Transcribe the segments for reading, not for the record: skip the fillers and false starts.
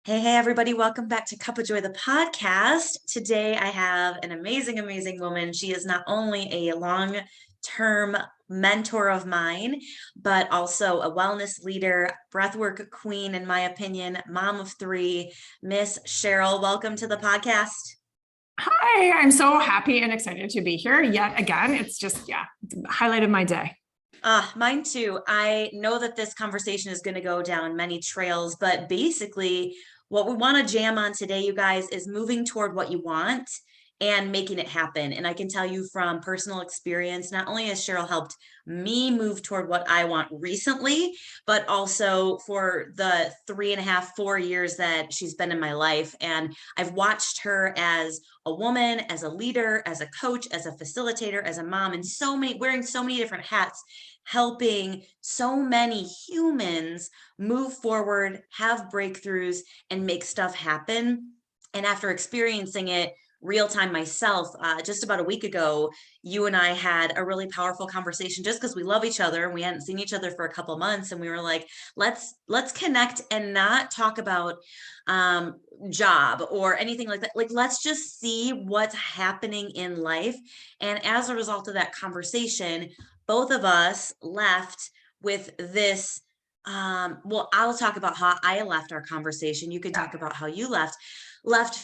Hey, everybody. Welcome back to Cup of Joy, the podcast. Today, I have an amazing, amazing woman. She is not only a long-term mentor of mine, but also a wellness leader, breathwork queen, in my opinion, mom of three, Miss Cheryl. Welcome to the podcast. Hi, I'm so happy and excited to be here yet again. It's just, it's the highlight of my day. Mine too. I know that this conversation is going to go down many trails, but basically, what we want to jam on today, you guys, is moving toward what you want and making it happen. And I can tell you from personal experience, not only has Cheryl helped me move toward what I want recently, but also for the 3.5, 4 years that she's been in my life. And I've watched her as a woman, as a leader, as a coach, as a facilitator, as a mom, and wearing so many different hats, helping so many humans move forward, have breakthroughs, and make stuff happen. And after experiencing it real time myself, just about a week ago, you and I had a really powerful conversation just because we love each other and we hadn't seen each other for a couple months. And we were like, let's connect and not talk about job or anything like that. Like, let's just see what's happening in life. And as a result of that conversation, both of us left with this. Well, I'll talk about how I left our conversation. You could talk about how you I left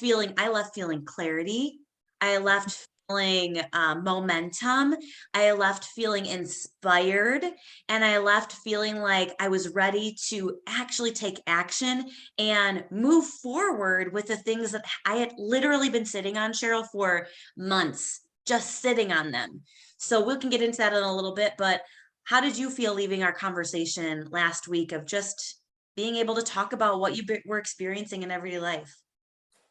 feeling clarity. I left feeling momentum. I left feeling inspired. And I left feeling like I was ready to actually take action and move forward with the things that I had literally been sitting on, Cheryl, for months, just sitting on them. So we can get into that in a little bit, but how did you feel leaving our conversation last week of just being able to talk about what you were experiencing in everyday life?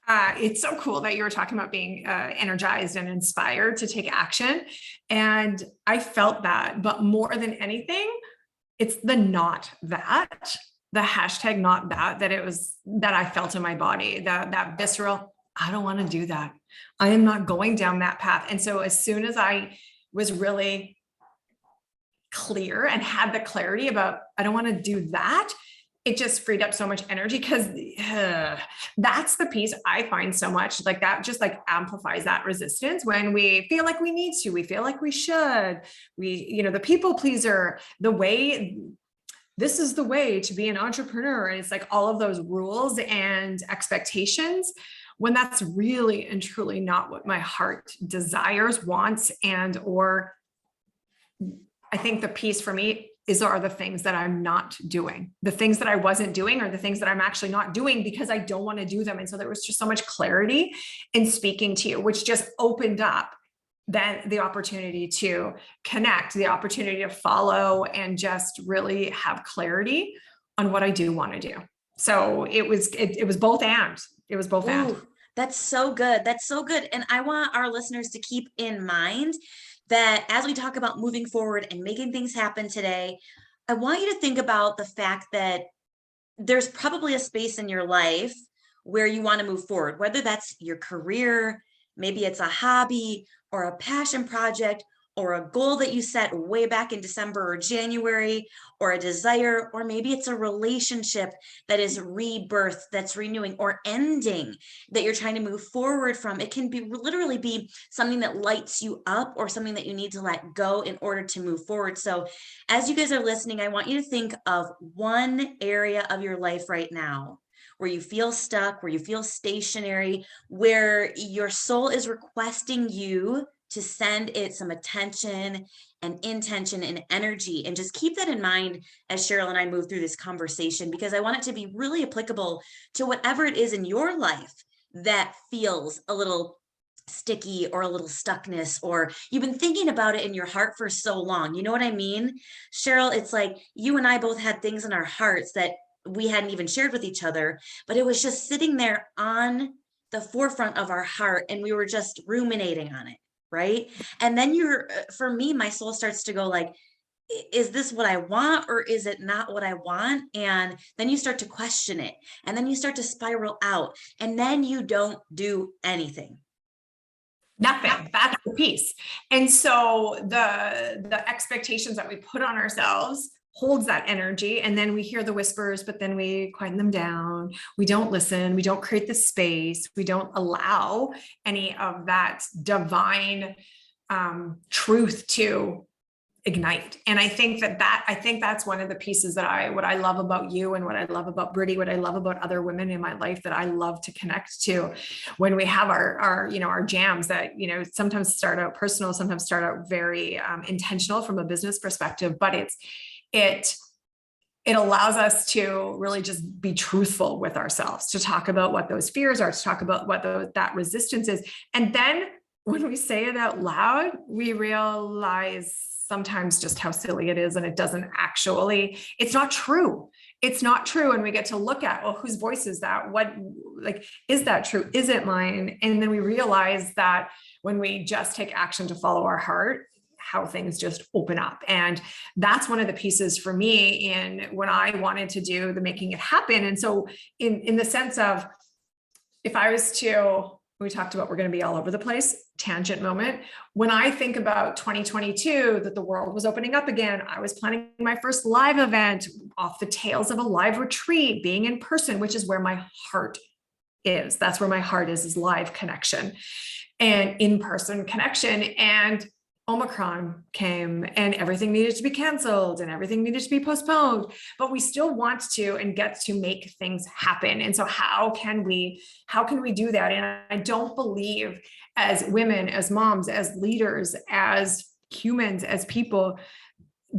It's so cool that you were talking about being energized and inspired to take action. And I felt that, but more than anything, it's the not that, the hashtag not that it was, that I felt in my body, that visceral, I don't want to do that. I am not going down that path. And so as soon as I was really clear and had the clarity about, I don't want to do that, it just freed up so much energy, because that's the piece I find so much like that just like amplifies that resistance when we feel like we need to, we feel like we should, the people pleaser, this is the way to be an entrepreneur. And it's like all of those rules and expectations, when that's really and truly not what my heart desires, wants, or I think the piece for me are the things that I'm not doing. The things that I wasn't doing are the things that I'm actually not doing because I don't want to do them. And so there was just so much clarity in speaking to you, which just opened up then the opportunity to connect, the opportunity to follow, and just really have clarity on what I do want to do. So it was both and. It was both and. That's so good. That's so good. And I want our listeners to keep in mind that as we talk about moving forward and making things happen today, I want you to think about the fact that there's probably a space in your life where you want to move forward, whether that's your career, maybe it's a hobby or a passion project, or a goal that you set way back in December or January, or a desire, or maybe it's a relationship that is rebirth, that's renewing or ending, that you're trying to move forward from. It can be literally be something that lights you up or something that you need to let go in order to move forward. So as you guys are listening, I want you to think of one area of your life right now where you feel stuck, where you feel stationary, where your soul is requesting you to send it some attention and intention and energy. And just keep that in mind as Cheryl and I move through this conversation, because I want it to be really applicable to whatever it is in your life that feels a little sticky or a little stuckness, or you've been thinking about it in your heart for so long. You know what I mean, Cheryl? It's like you and I both had things in our hearts that we hadn't even shared with each other, but it was just sitting there on the forefront of our heart, and we were just ruminating on it. Right. And then for me, my soul starts to go like, is this what I want, or is it not what I want? And then you start to question it, and then you start to spiral out, and then you don't do anything. Nothing. That's the piece. And so the expectations that we put on ourselves holds that energy. And then we hear the whispers, but then we quieten them down. We don't listen. We don't create the space. We don't allow any of that divine truth to ignite. And I think that's one of the pieces that what I love about you and what I love about Brittany, what I love about other women in my life that I love to connect to when we have our jams that, sometimes start out personal, sometimes start out very intentional from a business perspective, but it allows us to really just be truthful with ourselves, to talk about what those fears are, to talk about what that resistance is. And then when we say it out loud, we realize sometimes just how silly it is. And it's not true. It's not true. And we get to look at, well, whose voice is that? Is that true? Is it mine? And then we realize that when we just take action to follow our heart, how things just open up. And that's one of the pieces for me in when I wanted to do the making it happen. And so in the sense of, if I was to, we talked about, we're going to be all over the place, tangent moment. When I think about 2022, that the world was opening up again, I was planning my first live event off the tails of a live retreat, being in person, which is where my heart is. That's where my heart is live connection and in-person connection. And Omicron came and everything needed to be canceled and everything needed to be postponed, but we still want to and get to make things happen. And so how can we do that? And I don't believe, as women, as moms, as leaders, as humans, as people,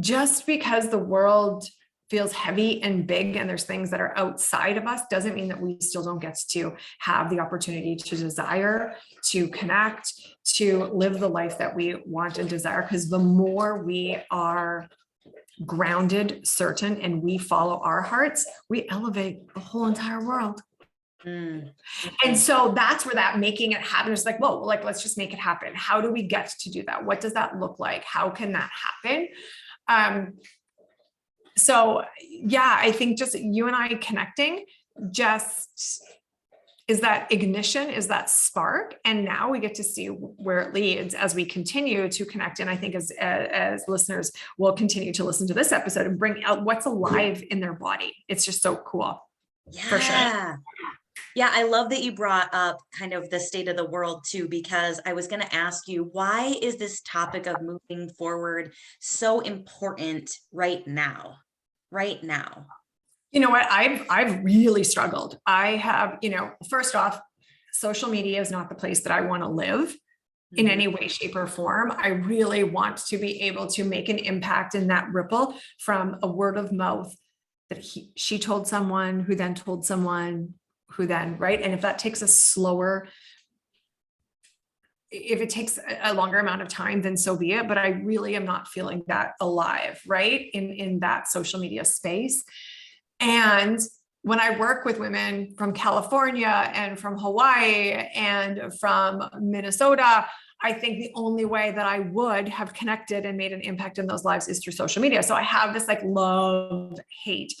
just because the world feels heavy and big and there's things that are outside of us doesn't mean that we still don't get to have the opportunity to desire, to connect, to live the life that we want and desire. Because the more we are grounded, certain, and we follow our hearts, we elevate the whole entire world. And so that's where that making it happen is like, whoa, let's just make it happen. How do we get to do that? What does that look like? How can that happen? So yeah, I think just you and I connecting just is that ignition, is that spark. And now we get to see where it leads as we continue to connect. And I think as listeners will continue to listen to this episode and bring out what's alive in their body. It's just so cool. Yeah. For sure. Yeah, I love that you brought up kind of the state of the world too, because I was going to ask you, why is this topic of moving forward so important right now? Right now? You know what? I've really struggled. I have, first off, social media is not the place that I want to live in any way, shape, or form. I really want to be able to make an impact in that ripple from a word of mouth that she told someone who then told someone who then, right? And if that takes if it takes a longer amount of time, then so be it. But I really am not feeling that alive, right? In that social media space. And when I work with women from California and from Hawaii and from Minnesota, I think the only way that I would have connected and made an impact in those lives is through social media. So I have this love, hate.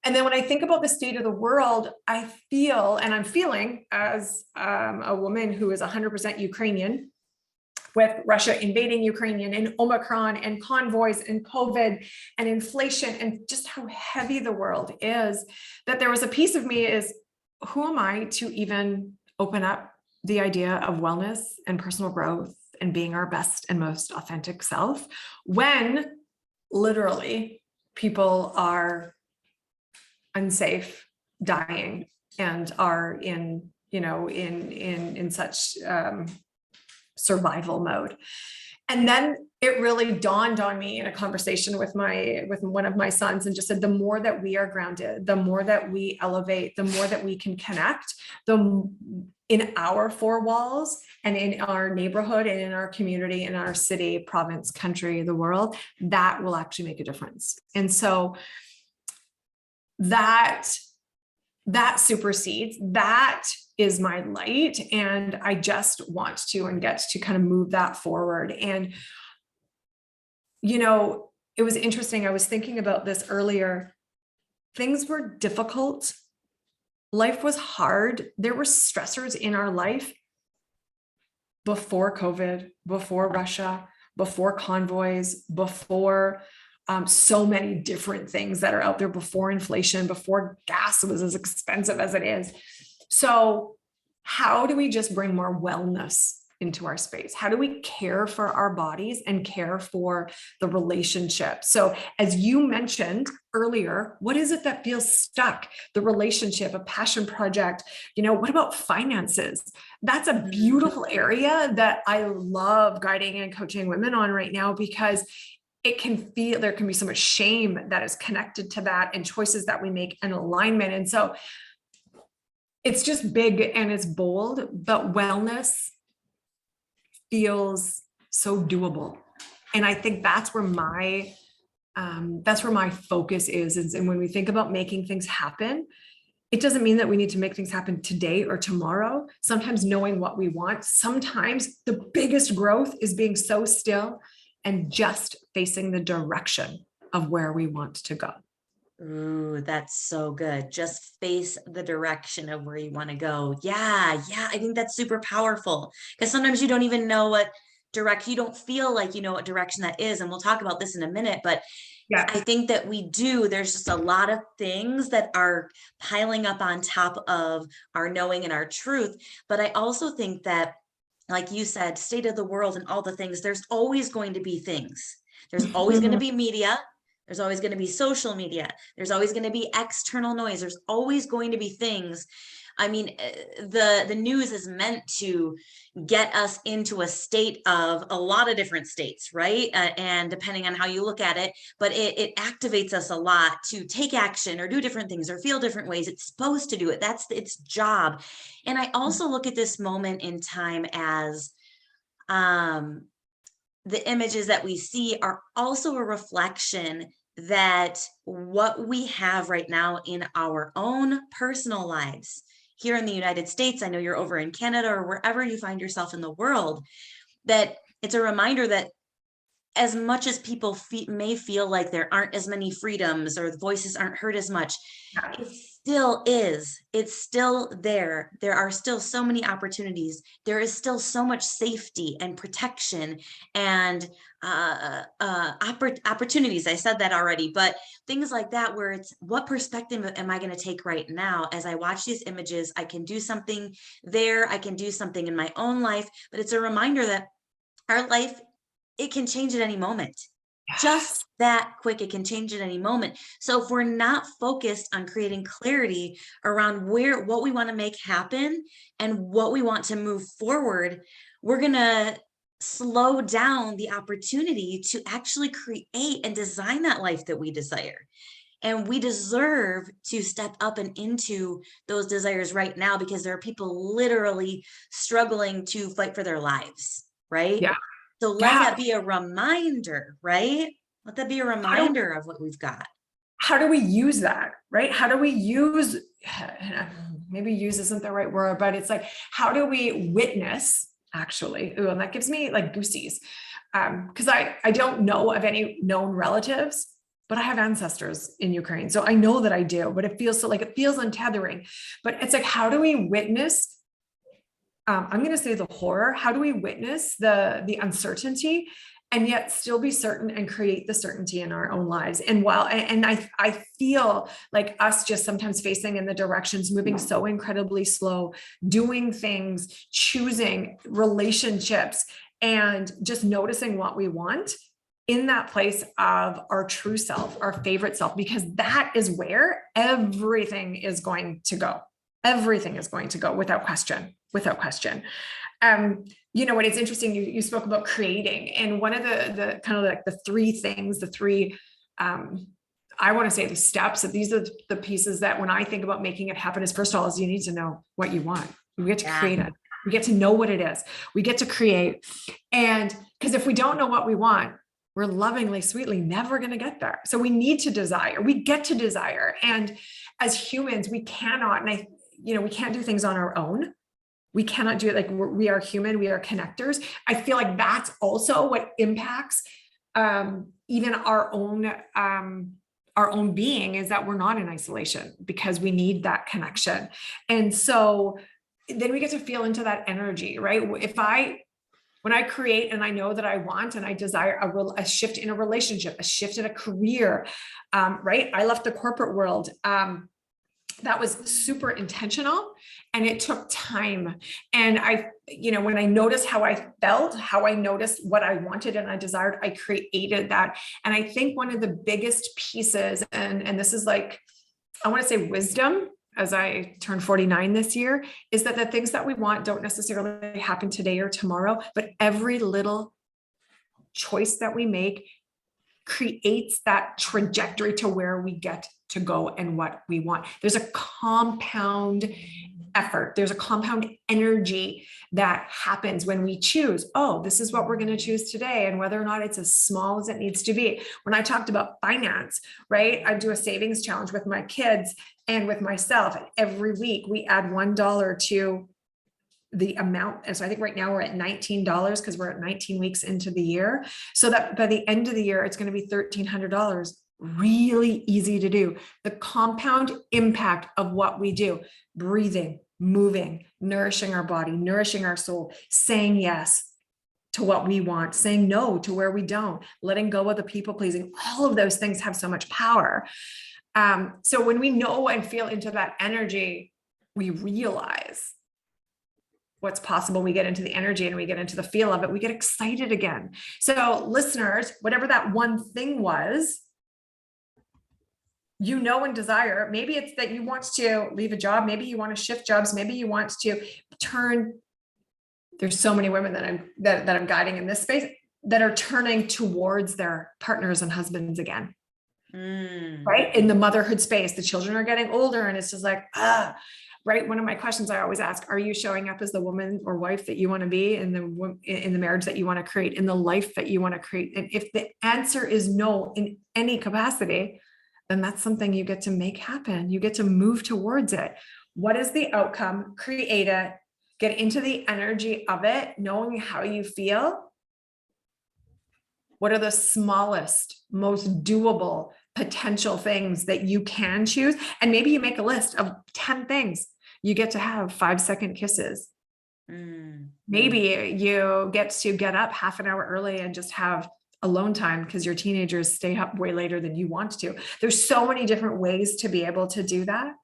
And then when I think about the state of the world, I feel, and I'm feeling as a woman who is 100% Ukrainian, with Russia invading Ukraine and Omicron and convoys and COVID and inflation and just how heavy the world is, that there was a piece of me is, who am I to even open up the idea of wellness and personal growth and being our best and most authentic self when literally people are unsafe, dying, and are in such survival mode. And then it really dawned on me in a conversation with one of my sons, and just said, the more that we are grounded, the more that we elevate, the more that we can connect, in our four walls and in our neighborhood and in our community, in our city, province, country, the world, that will actually make a difference. And so that supersedes, that is my light. And I just want to and get to kind of move that forward. And, it was interesting. I was thinking about this earlier. Things were difficult. Life was hard. There were stressors in our life before COVID, before Russia, before convoys, before so many different things that are out there before inflation, before gas was as expensive as it is. So how do we just bring more wellness into our space? How do we care for our bodies and care for the relationship? So as you mentioned earlier, what is it that feels stuck? The relationship, a passion project, what about finances? That's a beautiful area that I love guiding and coaching women on right now, because it can feel, there can be so much shame that is connected to that, and choices that we make and alignment. And so it's just big and it's bold, but wellness feels so doable. And I think that's where my focus is. And when we think about making things happen, it doesn't mean that we need to make things happen today or tomorrow. Sometimes knowing what we want, sometimes the biggest growth is being so still and just facing the direction of where we want to go. Ooh, that's so good. Just face the direction of where you want to go. Yeah, I think that's super powerful, because sometimes you don't even know what direction, you don't feel like you know what direction that is. And we'll talk about this in a minute, but Yeah. I think that we do. There's just a lot of things that are piling up on top of our knowing and our truth. But I also think that, like you said, state of the world and all the things, there's always going to be things. There's always going to be media. There's always going to be social media. There's always going to be external noise. There's always going to be things. I mean, the news is meant to get us into a state of a lot of different states, right? And depending on how you look at it, but it activates us a lot to take action or do different things or feel different ways. It's supposed to do it. That's its job. And I also look at this moment in time as the images that we see are also a reflection that what we have right now in our own personal lives here in the United States, I know you're over in Canada or wherever you find yourself in the world, that it's a reminder that as much as people may feel like there aren't as many freedoms or the voices aren't heard as much, it still is. It's still there. There are still so many opportunities. There is still so much safety and protection and opportunities. I said that already, but things like that, where it's what perspective am I going to take right now as I watch these images? I can do something there. I can do something in my own life, but it's a reminder that our life, it can change at any moment. Yes. Just that quick, it can change at any moment. So if we're not focused on creating clarity around what we want to make happen and what we want to move forward, we're going to slow down the opportunity to actually create and design that life that we desire. And we deserve to step up and into those desires right now, because there are people literally struggling to fight for their lives, right? Yeah. So let that be a reminder, right? Let that be a reminder of what we've got. How do we use that, right? How do we use, maybe use isn't the right word, but it's like, how do we witness actually? Ooh, and that gives me like goosies. Because I don't know of any known relatives, but I have ancestors in Ukraine. So I know that I do, but it feels untethering. But it's like, how do we witness, I'm going to say the horror. How do we witness the uncertainty and yet still be certain and create the certainty in our own lives? And I feel like us just sometimes facing in the directions, moving so incredibly slow, doing things, choosing relationships, and just noticing what we want in that place of our true self, our favorite self, because that is where everything is going to go. Everything is going to go without question. What it's interesting, you spoke about creating, and one of the kind of like the three things, I want to say the steps, that these are the pieces that when I think about making it happen is, first of all, is you need to know what you want. We get to create it. We get to know what it is. We get to create. And because if we don't know what we want, we're lovingly, sweetly never going to get there. So we need to desire. We get to desire. And as humans, we cannot, we can't do things on our own. We cannot do it. Like, we are human, we are connectors. I feel like that's also what impacts even our own being, is that we're not in isolation, because we need that connection. And so then we get to feel into that energy, right? When I create and I know that I want and I desire a shift in a relationship, a shift in a career, right? I left the corporate world. That was super intentional and it took time. And when I noticed how I felt, how I noticed what I wanted and I desired, I created that. And I think one of the biggest pieces, and this is like, I want to say wisdom, as I turn 49 this year, is that the things that we want don't necessarily happen today or tomorrow, but every little choice that we make creates that trajectory to where we get to go and what we want. There's a compound effort. There's a compound energy that happens when we choose, oh, this is what we're going to choose today. And whether or not it's as small as it needs to be. When I talked about finance, right? I do a savings challenge with my kids and with myself. And every week we add $1 to the amount. And so I think right now we're at $19 because we're at 19 weeks into the year. So that by the end of the year, it's going to be $1,300. Really easy to do. The compound impact of what we do, breathing, moving, nourishing our body, nourishing our soul, saying yes to what we want, saying no to where we don't, letting go of the people pleasing. All of those things have so much power. So when we know and feel into that energy, we realize what's possible. We get into the energy and we get into the feel of it. We get excited again. So listeners, whatever that one thing was, and desire, maybe it's that you want to leave a job. Maybe you want to shift jobs. Maybe you want to turn. There's so many women that I'm guiding in this space that are turning towards their partners and husbands again. Right. In the motherhood space, the children are getting older and it's just like, right. One of my questions I always ask, are you showing up as the woman or wife that you want to be in the marriage that you want to create, in the life that you want to create? And if the answer is no in any capacity, then that's something you get to make happen. You get to move towards it. What is the outcome? Create it, get into the energy of it, knowing how you feel. What are the smallest, most doable potential things that you can choose? And maybe you make a list of 10 things. You get to have 5-second kisses. Maybe you get to get up half an hour early and just have alone time because your teenagers stay up way later than you want to. There's so many different ways to be able to do that.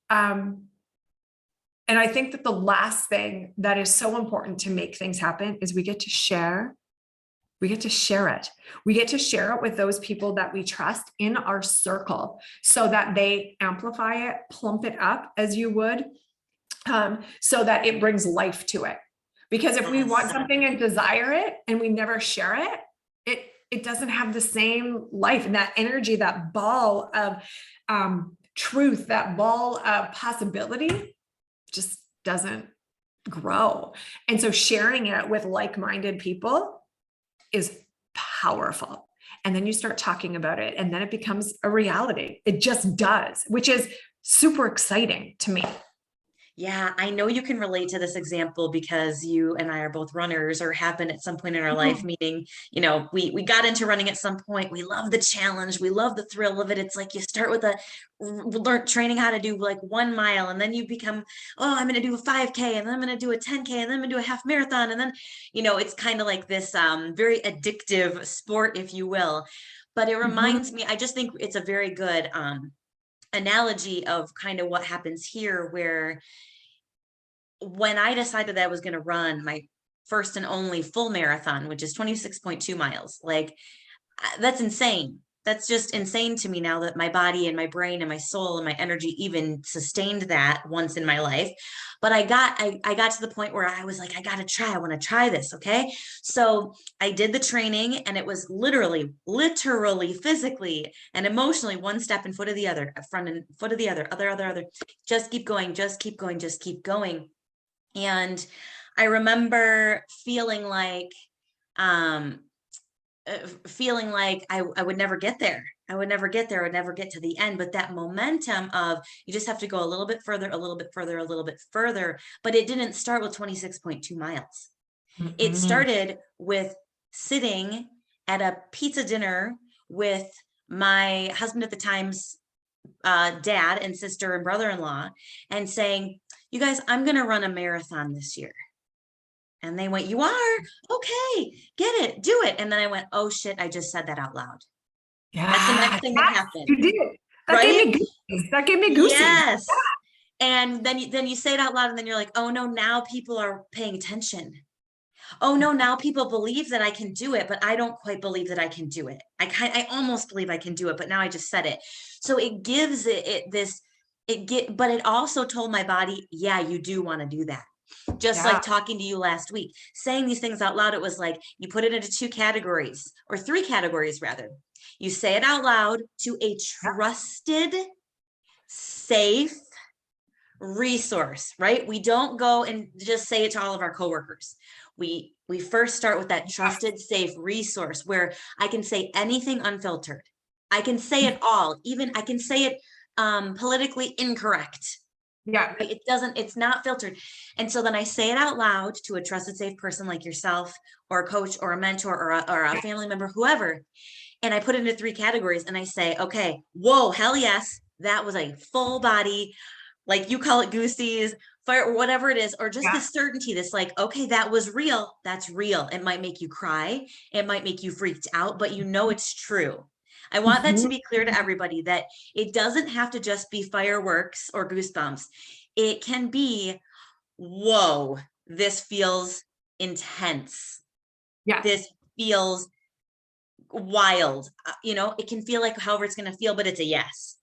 And I think that the last thing that is so important to make things happen is we get to share. We get to share it. We get to share it with those people that we trust in our circle so that they amplify it, plump it up as you would, so that it brings life to it. Because if we want something and desire it and we never share it, it doesn't have the same life, and that energy, that ball of truth, that ball of possibility just doesn't grow. And so sharing it with like-minded people is powerful. And then you start talking about it and then it becomes a reality. It just does, which is super exciting to me. Yeah, I know you can relate to this example because you and I are both runners or have been at some point in our life, meaning, we got into running at some point. We love the challenge. We love the thrill of it. It's like you start with training how to do like 1 mile, and then you become, I'm going to do a 5K, and then I'm going to do a 10K, and then I'm going to do a half marathon. And then, it's kind of like this very addictive sport, if you will. But it reminds me, I just think it's a very good analogy of kind of what happens here, where when I decided that I was going to run my first and only full marathon, which is 26.2 miles, like that's insane. That's just insane to me now that my body and my brain and my soul and my energy even sustained that once in my life. But I got to the point where I was like, I want to try this. Okay. So I did the training, and it was literally, physically and emotionally one step in foot of the other, front and foot of the other, other, just keep going, just keep going, just keep going. And I remember feeling like I would never get there. I would never get to the end. But that momentum of you just have to go a little bit further, a little bit further, a little bit further. But it didn't start with 26.2 miles. It started with sitting at a pizza dinner with my husband at the time's dad and sister and brother-in-law, and saying, you guys, I'm going to run a marathon this year. And they went, you are? Okay, get it, do it. And then I went, oh shit, I just said that out loud. That's the Yeah, next thing that yes, happened, you did. That gave right? me goosies. That gave me goosies. Yes. And then you say it out loud and then you're like, oh no, now people are paying attention. Oh no, now people believe that I can do it, but I don't quite believe that I can do it. I almost believe I can do it, but now I just said it. So it gives it this, but it also told my body, yeah, you do want to do that. Just like Yeah, talking to you last week, saying these things out loud, it was like you put it into two categories or three categories rather. You say it out loud to a trusted, safe resource, right? We don't go and just say it to all of our coworkers. We first start with that trusted, safe resource where I can say anything unfiltered. I can say it all, even I can say it politically incorrect. yeah, Right? It's not filtered. And so then I say it out loud to a trusted, safe person like yourself, or a coach, or a mentor, or a family member, whoever. And I put it into three categories and I say, okay, whoa, hell yes, that was a full body, like you call it goosies, fire, or whatever it is, or just yeah. this certainty that's like, okay, that was real. That's real. It might make you cry. It might make you freaked out, but you know it's true. I want that to Mhm. be clear to everybody that it doesn't have to just be fireworks or goosebumps. It can be, whoa, this feels intense. Yes. This feels wild. It can feel like however it's going to feel, but it's a yes.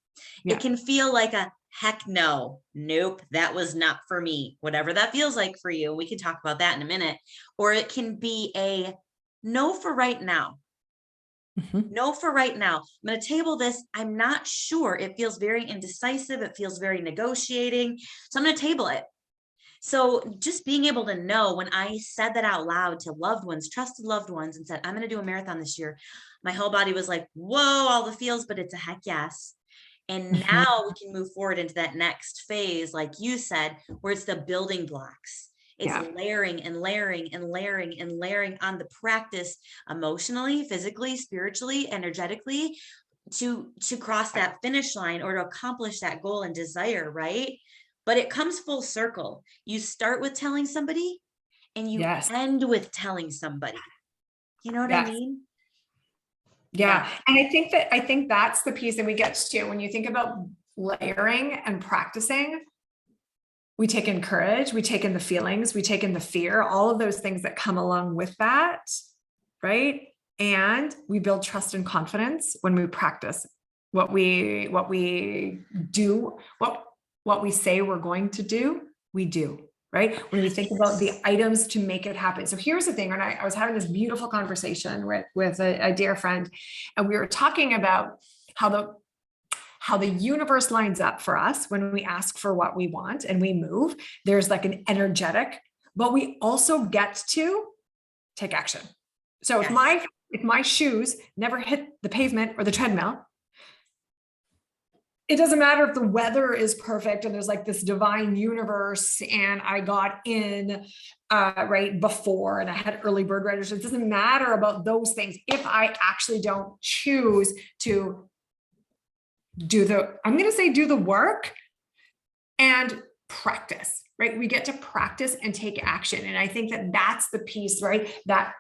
It Yeah. can feel like a heck no, nope, that was not for me, whatever that feels like for you. We can talk about that in a minute. Or it can be a no for right now. Mhm. No for right now. I'm going to table this. I'm not sure. It feels very indecisive. It feels very negotiating. So I'm going to table it. So just being able to know when I said that out loud to loved ones, trusted loved ones, and said, I'm going to do a marathon this year, my whole body was like, whoa, all the feels, but it's a heck yes. And Mhm. now we can move forward into that next phase, like you said, where it's the building blocks. It's Yeah. layering and layering and layering and layering on the practice emotionally, physically, spiritually, energetically to cross that finish line or to accomplish that goal and desire, right? But it comes full circle. You start with telling somebody and you Yes. end with telling somebody. You know what I Yes. mean? Yeah. Yeah. And I think that's the piece that we get to when you think about layering and practicing. We take in courage, we take in the feelings, we take in the fear, all of those things that come along with that, right? And we build trust and confidence when we practice what we do, what we say we're going to do, we do, right? When we think about the items to make it happen. So here's the thing, and I was having this beautiful conversation with a dear friend, and we were talking about how the universe lines up for us when we ask for what we want and we move. There's like an energetic, but we also get to take action. So if Yes. my shoes never hit the pavement or the treadmill, it doesn't matter if the weather is perfect and there's like this divine universe and I got in right before and I had early bird registration. It doesn't matter about those things if I actually don't choose to do the work and practice, right? We get to practice and take action. And I think that that's the piece, right? That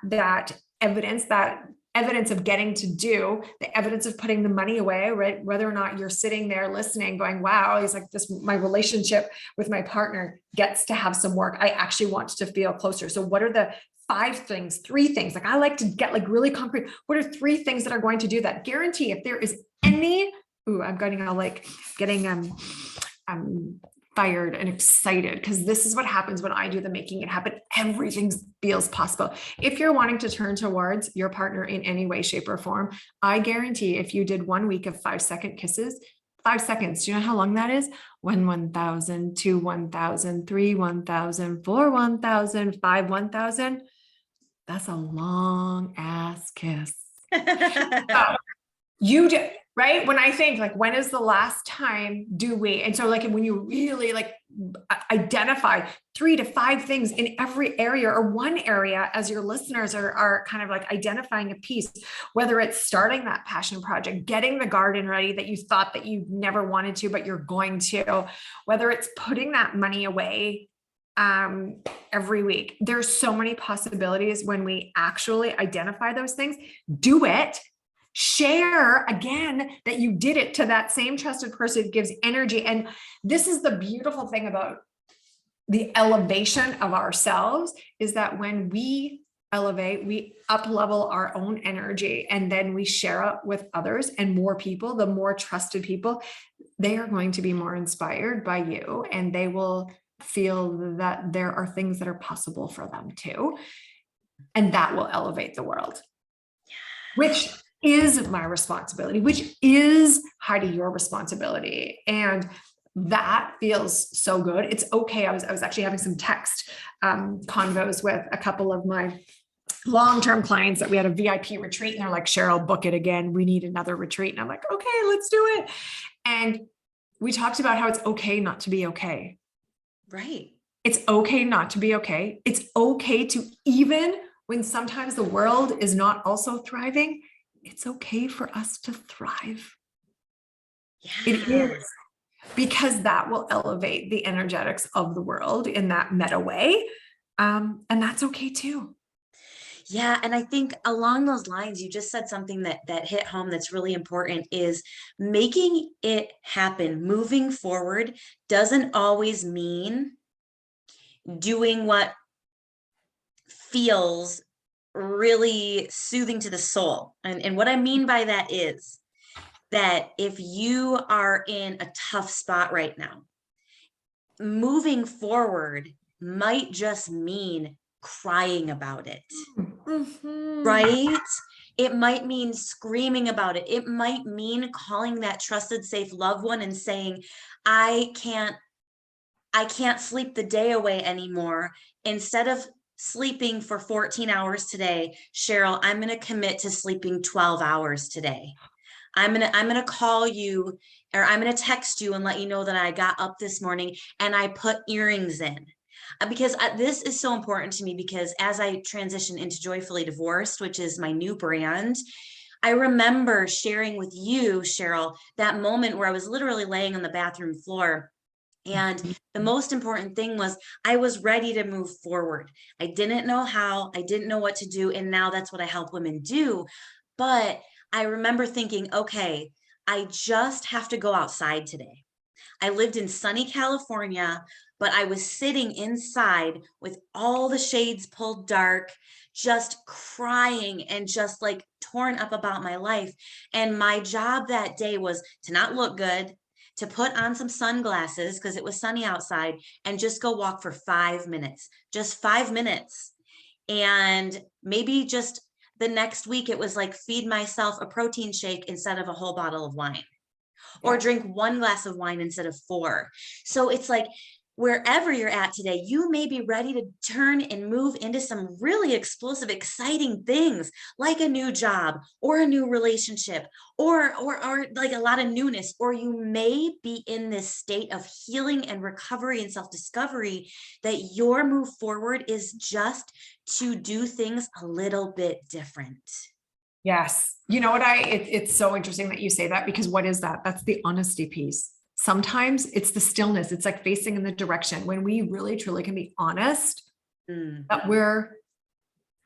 evidence of getting to do, the evidence of putting the money away, right? Whether or not you're sitting there listening, going, wow, it's like this, my relationship with my partner gets to have some work. I actually want to feel closer. So what are the three things? Like I like to get like really concrete. What are three things that are going to do that? Guarantee if there is any, I'm getting fired and excited because this is what happens when I do the making it happen. Everything feels possible. If you're wanting to turn towards your partner in any way, shape, or form, I guarantee if you did 1 week of 5-second kisses, 5 seconds, do you know how long that is? 1,000, 2, 1,000, 3, 1,000, 4, 1,000, 5, 1,000. That's a long ass kiss. You do, right? When I think like, when is the last time do we? And so like, when you really like identify 3 to 5 things in every area or one area as your listeners are kind of like identifying a piece, whether it's starting that passion project, getting the garden ready that you thought that you never wanted to, but you're going to, whether it's putting that money away every week. There's so many possibilities when we actually identify those things. Do it. Share again that you did it to that same trusted person. It gives energy. And this is the beautiful thing about the elevation of ourselves, is that when we elevate, we up level our own energy, and then we share it with others and more people. The more trusted people, they are going to be more inspired by you, and they will feel that there are things that are possible for them too. And that will elevate the world, which is my responsibility, which is, Heidi, your responsibility. And that feels so good. It's okay. I was actually having some text convos with a couple of my long-term clients that we had a VIP retreat, and they're like, Cheryl, book it again. We need another retreat. And I'm like, okay, let's do it. And we talked about how it's okay not to be okay. Right. It's okay not to be okay. It's okay to, even when sometimes the world is not also thriving, it's okay for us to thrive. Yes. It is, because that will elevate the energetics of the world in that meta way. And that's okay too. Yeah. And I think along those lines, you just said something that hit home that's really important, is making it happen. Moving forward doesn't always mean doing what feels really soothing to the soul. And what I mean by that is that if you are in a tough spot right now, moving forward might just mean crying about it, right? It might mean screaming about it. It might mean calling that trusted, safe loved one and saying, I can't sleep the day away anymore. Instead of sleeping for 14 hours today, Cheryl, I'm going to commit to sleeping 12 hours today. I'm going to call you, or I'm going to text you and let you know that I got up this morning and I put earrings in. Because this is so important to me, because as I transition into Joyfully Divorced, which is my new brand, I remember sharing with you, Cheryl, that moment where I was literally laying on the bathroom floor. And the most important thing was I was ready to move forward. I didn't know how, I didn't know what to do. And now that's what I help women do. But I remember thinking, okay, I just have to go outside today. I lived in sunny California, but I was sitting inside with all the shades pulled dark, just crying and just like torn up about my life. And my job that day was to not look good, to put on some sunglasses because it was sunny outside, and just go walk for 5 minutes, just 5 minutes. And maybe just the next week, it was like feed myself a protein shake instead of a whole bottle of wine, or drink 1 glass of wine instead of 4. So it's like, wherever you're at today, you may be ready to turn and move into some really explosive, exciting things, like a new job or a new relationship, or like a lot of newness. Or you may be in this state of healing and recovery and self-discovery, that your move forward is just to do things a little bit different. Yes. You know what, it's so interesting that you say that, because what is that? That's the honesty piece. Sometimes it's the stillness. It's like facing in the direction when we really truly can be honest that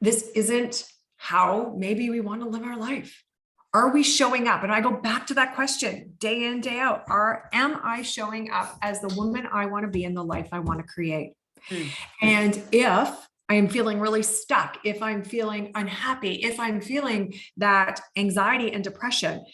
this isn't how maybe we want to live our life. Are we showing up? And I go back to that question day in, day out. Am I showing up as the woman I want to be in the life I want to create? And if I am feeling really stuck, if I'm feeling unhappy, if I'm feeling that anxiety and depression,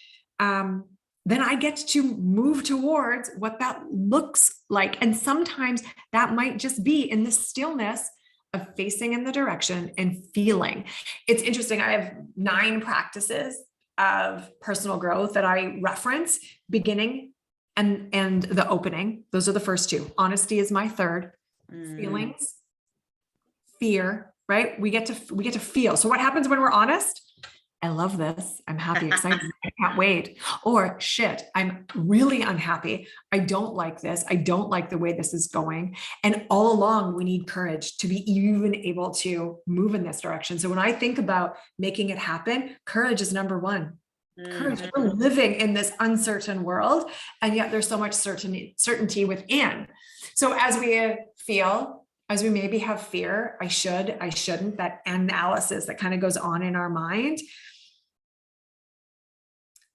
then I get to move towards what that looks like. And sometimes that might just be in the stillness of facing in the direction and feeling. It's interesting. I have 9 practices of personal growth that I reference: beginning and the opening. Those are the first 2. Honesty is my third. Feelings, fear, right? We get to feel. So what happens when we're honest? I love this. I'm happy, excited. I can't wait. Or shit, I'm really unhappy. I don't like this. I don't like the way this is going. And all along, we need courage to be even able to move in this direction. So when I think about making it happen, courage is number 1. Courage. We're living in this uncertain world, and yet there's so much certainty within. So as we feel as we maybe have fear, I should, I shouldn't, that analysis that kind of goes on in our mind.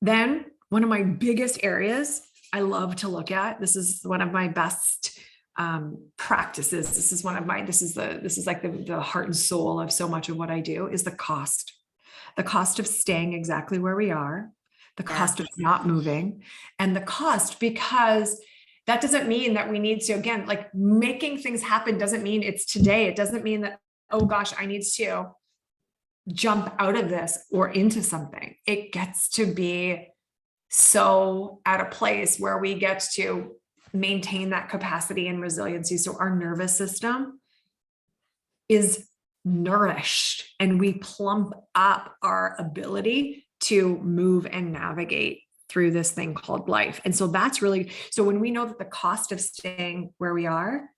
Then one of my biggest areas I love to look at, this is one of my best practices. This is like the heart and soul of so much of what I do, is the cost of staying exactly where we are, the cost of not moving, and the cost, because that doesn't mean that we need to, again, like making things happen doesn't mean it's today. It doesn't mean that, oh gosh, I need to jump out of this or into something. It gets to be so at a place where we get to maintain that capacity and resiliency. So our nervous system is nourished and we plump up our ability to move and navigate through this thing called life. And so that's really, so when we know that the cost of staying where we are,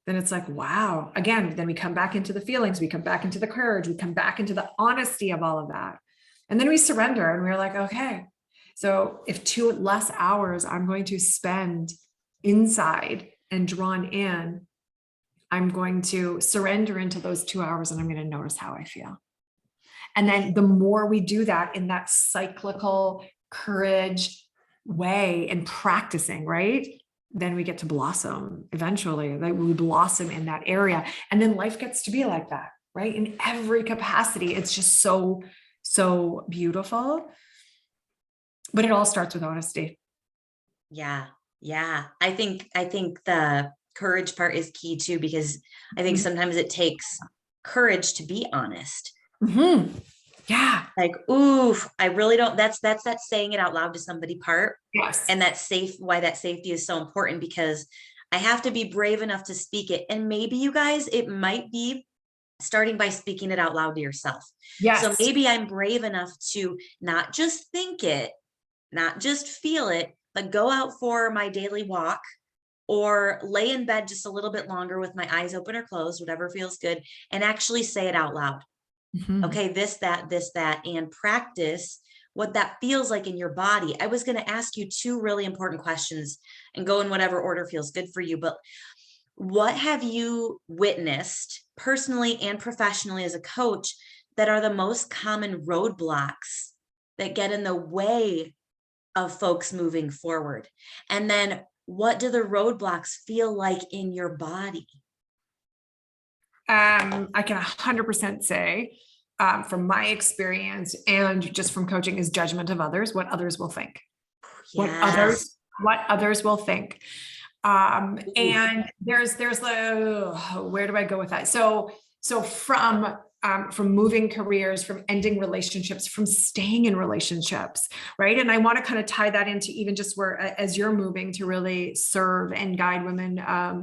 then it's like, wow, again, then we come back into the feelings, we come back into the courage, we come back into the honesty of all of that. And then we surrender and we're like, okay, so if 2 less hours I'm going to spend inside and drawn in, I'm going to surrender into those 2 hours and I'm going to notice how I feel. And then the more we do that in that cyclical courage way and practicing, right? Then we get to blossom eventually. Like we blossom in that area. And then life gets to be like that, right? In every capacity. It's just so, so beautiful. But it all starts with honesty. Yeah. Yeah. I think the courage part is key too, because I think sometimes it takes courage to be honest. Mm-hmm. Yeah. Like, oof, I really don't, that's that saying it out loud to somebody part. Yes. And that's why that safety is so important, because I have to be brave enough to speak it. And maybe you guys, it might be starting by speaking it out loud to yourself. Yes. So maybe I'm brave enough to not just think it, not just feel it, but go out for my daily walk or lay in bed just a little bit longer with my eyes open or closed, whatever feels good, and actually say it out loud. Mm-hmm. Okay, this, that, and practice what that feels like in your body. I was going to ask you 2 really important questions and go in whatever order feels good for you. But what have you witnessed personally and professionally as a coach that are the most common roadblocks that get in the way of folks moving forward? And then what do the roadblocks feel like in your body? I can 100% say, from my experience and just from coaching, is judgment of others, what others will think, Yes. what others will think. And there's the, where do I go with that? So from moving careers, from ending relationships, from staying in relationships, right? And I want to kind of tie that into even just where, as you're moving to really serve and guide women,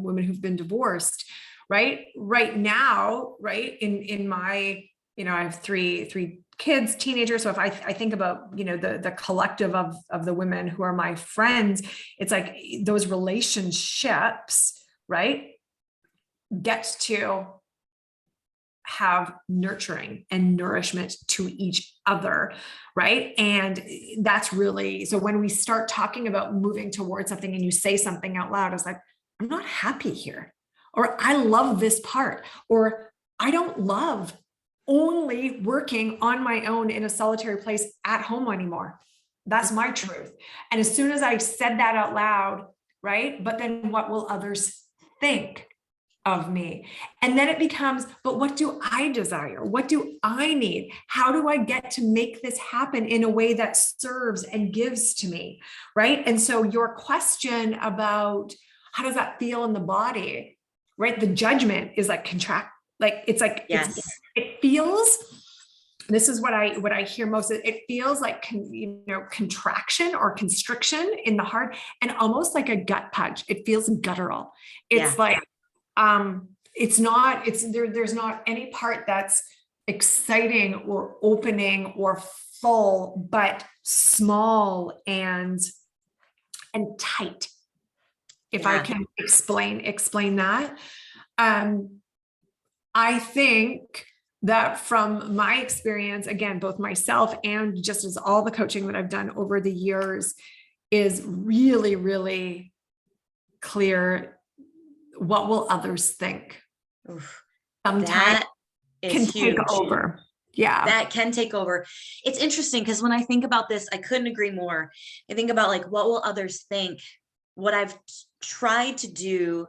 women who've been divorced, right now, right? In my, I have three kids, teenagers. So if I think about, the collective of the women who are my friends, it's like those relationships, right, gets to have nurturing and nourishment to each other, right? And that's really, so when we start talking about moving towards something and you say something out loud, it's like, I'm not happy here, or I love this part, or I don't love only working on my own in a solitary place at home anymore. That's my truth. And as soon as I said that out loud, right? But then what will others think of me? And then it becomes, but what do I desire? What do I need? How do I get to make this happen in a way that serves and gives to me? Right. And so your question about how does that feel in the body, right? The judgment is like Yes. it feels, this is what I hear most of, it feels like, contraction or constriction in the heart, and almost like a gut punch. It feels guttural. It's like, there's not any part that's exciting or opening or full, but small and tight. If I can explain that. I think that from my experience, again, both myself and just as all the coaching that I've done over the years, is really, really clear. What will others think? Oof, sometimes that is can take huge. over. Yeah. That can take over. It's interesting because when I think about this, I couldn't agree more. I think about like, what will others think? What I've tried to do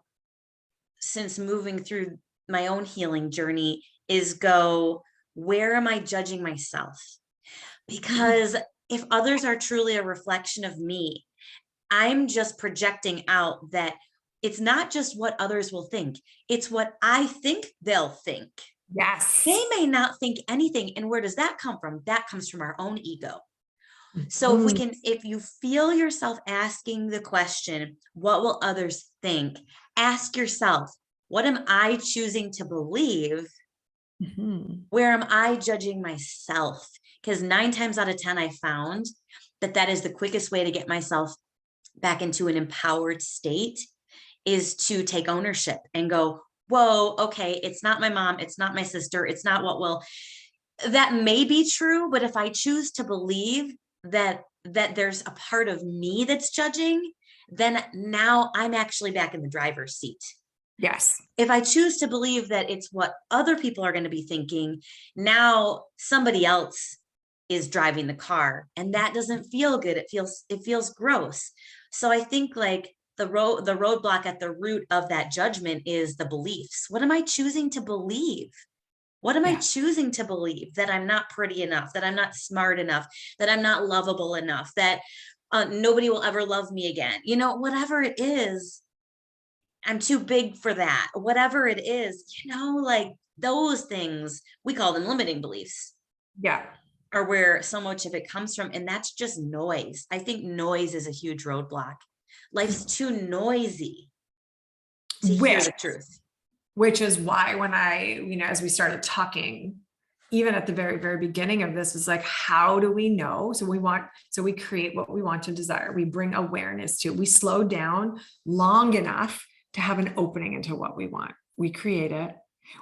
since moving through my own healing journey is go, where am I judging myself? Because if others are truly a reflection of me, I'm just projecting out that it's not just what others will think, it's what I think they'll think. Yes. They may not think anything. And where does that come from? That comes from our own ego. So Mhm. if you feel yourself asking the question, what will others think? Ask yourself, what am I choosing to believe? Mhm. Where am I judging myself? Because 9 times out of 10, I found that that is the quickest way to get myself back into an empowered state, is to take ownership and go, whoa, okay, it's not my mom, it's not my sister, it's not what will, that may be true, but if I choose to believe that there's a part of me that's judging, then now I'm actually back in the driver's seat. Yes. If I choose to believe that it's what other people are going to be thinking, now somebody else is driving the car, and that doesn't feel good. It feels gross. So I think like the roadblock at the root of that judgment is the beliefs. What am I choosing to believe? What am I Yeah. choosing to believe? That I'm not pretty enough, that I'm not smart enough, that I'm not lovable enough, that nobody will ever love me again. Whatever it is, I'm too big for that. Whatever it is, like those things, we call them limiting beliefs, Yeah. are where so much of it comes from. And that's just noise. I think noise is a huge roadblock. Life's too noisy to hear Which the truth. which is why when as we started talking, even at the very, very beginning of this, is like, how do we know? So we create what we want to desire. We bring awareness to it. We slow down long enough to have an opening into what we want. We create it.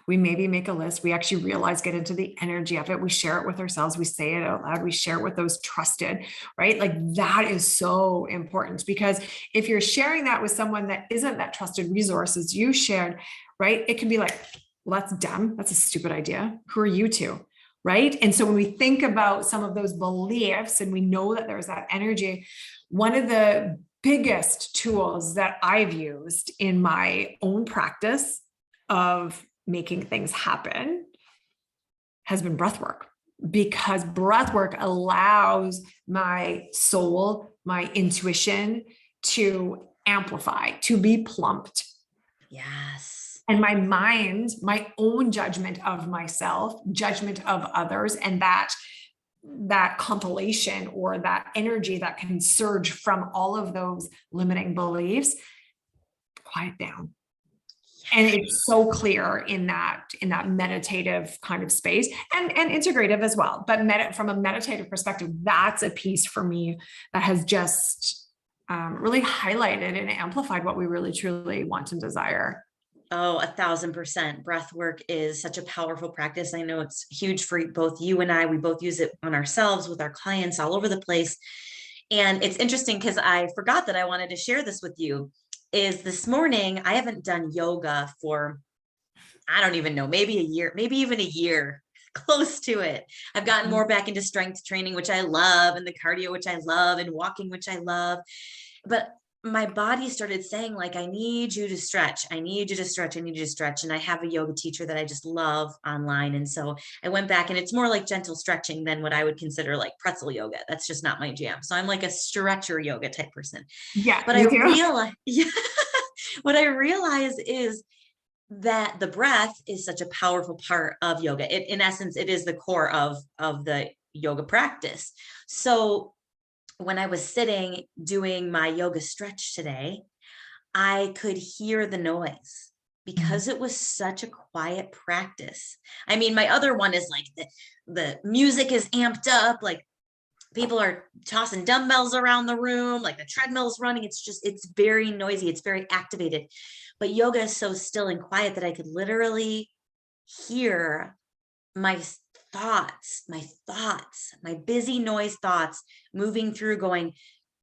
We maybe make a list. We actually realize, get into the energy of it. We share it with ourselves. We say it out loud. We share it with those trusted, right? Like that is so important, because if you're sharing that with someone that isn't that trusted resource as you shared, right? It can be like, well, that's dumb. That's a stupid idea. Who are you to? Right. And so when we think about some of those beliefs and we know that there's that energy, one of the biggest tools that I've used in my own practice of making things happen has been breath work, because breath work allows my soul, my intuition to amplify, to be plumped. Yes. And my mind, my own judgment of myself, judgment of others, and that compilation or that energy that can surge from all of those limiting beliefs, quiet down. And it's so clear in that meditative kind of space, and integrative as well. But from a meditative perspective, that's a piece for me that has just really highlighted and amplified what we really truly want and desire. Oh, 1,000%. Breath work is such a powerful practice. I know it's huge for both you and I. We both use it on ourselves, with our clients, all over the place. And it's interesting because I forgot that I wanted to share this with you. Is this morning, I haven't done yoga for, I don't even know, maybe a year, maybe even a year, close to it. I've gotten more back into strength training, which I love, and the cardio, which I love, and walking, which I love. But my body started saying, like, I need you to stretch. I need you to stretch. I need you to stretch. And I have a yoga teacher that I just love online. And so I went back, and it's more like gentle stretching than what I would consider like pretzel yoga. That's just not my jam. So I'm like a stretcher yoga type person. Yeah, But I me too. realize, yeah, what I realize is that the breath is such a powerful part of yoga. In essence, it is the core of the yoga practice. So when I was sitting doing my yoga stretch today, I could hear the noise because it was such a quiet practice. I mean, my other one is like the music is amped up, like people are tossing dumbbells around the room, like the treadmill's running. It's very noisy, it's very activated. But yoga is so still and quiet that I could literally hear my my busy noise thoughts moving through, going,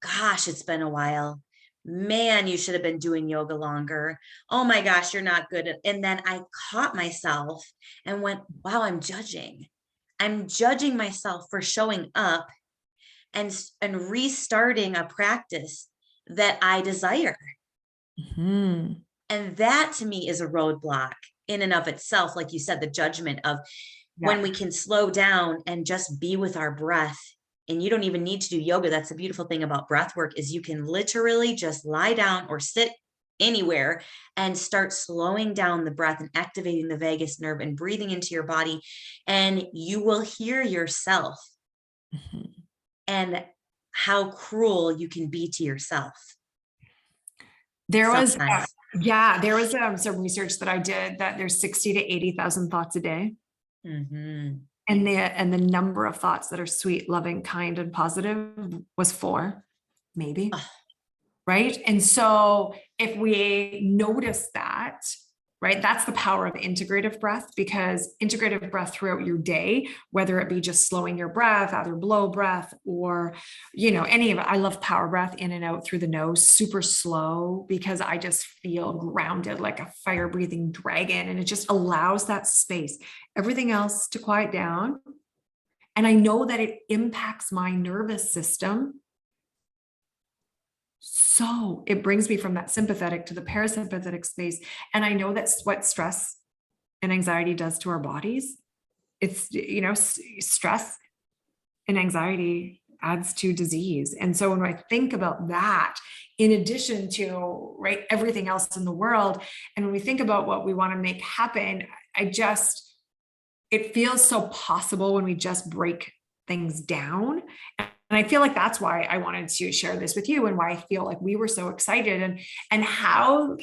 gosh, it's been a while. man, you should have been doing yoga longer. Oh my gosh, you're not good at, and then I caught myself and went, wow, I'm judging. I'm judging myself for showing up and restarting a practice that I desire. Mhm. And that to me is a roadblock in and of itself. Like you said, the judgment of when Yeah. we can slow down and just be with our breath. And you don't even need to do yoga. That's the beautiful thing about breath work is you can literally just lie down or sit anywhere and start slowing down the breath and activating the vagus nerve and breathing into your body. And you will hear yourself Mhm. and how cruel you can be to yourself There was, sometimes. yeah, there was some research that I did that there's 60 to 80,000 thoughts a day. Mm-hmm. And the number of thoughts that are sweet, loving, kind, and positive was 4, maybe. Oh, Right. And so if we notice that, right, that's the power of integrative breath, because integrative breath throughout your day, whether it be just slowing your breath, either blow breath or, any of it. I love power breath in and out through the nose, super slow, because I just feel grounded like a fire breathing dragon. And it just allows that space, everything else to quiet down. And I know that it impacts my nervous system. So it brings me from that sympathetic to the parasympathetic space. And I know that's what stress and anxiety does to our bodies. It's, stress and anxiety adds to disease. And so when I think about that, in addition to, right, everything else in the world, and when we think about what we want to make happen, it feels so possible when we just break things down. And I feel like that's why I wanted to share this with you, and why I feel like we were so excited, and how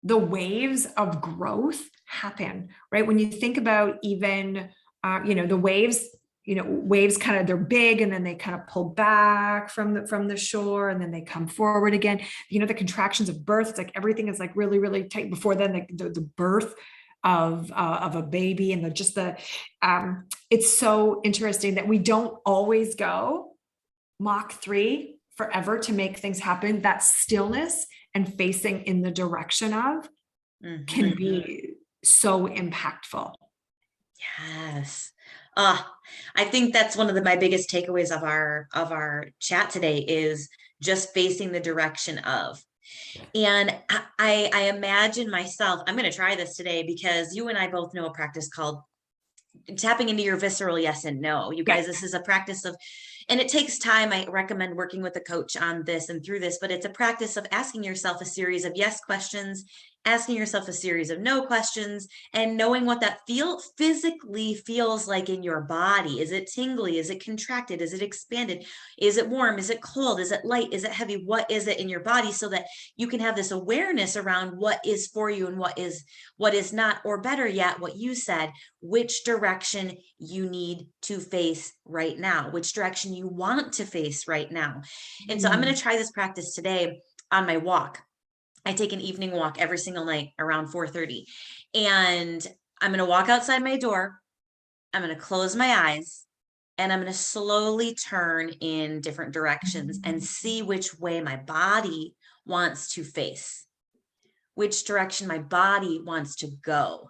the waves of growth happen, right? When you think about even the waves kind of, they're big and then they kind of pull back from the shore and then they come forward again. The contractions of birth, it's like everything is like really, really tight before then the birth of a baby, and it's so interesting that we don't always go Mach 3 forever to make things happen. That stillness and facing in the direction of can be so impactful. Yes. I think that's one of my biggest takeaways of our chat today is just facing the direction of. And I imagine myself, I'm going to try this today because you and I both know a practice called tapping into your visceral yes and no. You guys, this is a practice of, and it takes time. I recommend working with a coach on this and through this, but it's a practice of asking yourself a series of yes questions, asking yourself a series of no questions, and knowing what that physically feels like in your body. Is it tingly? Is it contracted? Is it expanded? Is it warm? Is it cold? Is it light? Is it heavy? What is it in your body, so that you can have this awareness around what is for you and what is not, or better yet, what you said, which direction you need to face right now, which direction you want to face right now. And so I'm going to try this practice today on my walk. I take an evening walk every single night around 4:30, and I'm going to walk outside my door. I'm going to close my eyes, and I'm going to slowly turn in different directions and see which way my body wants to face, which direction my body wants to go.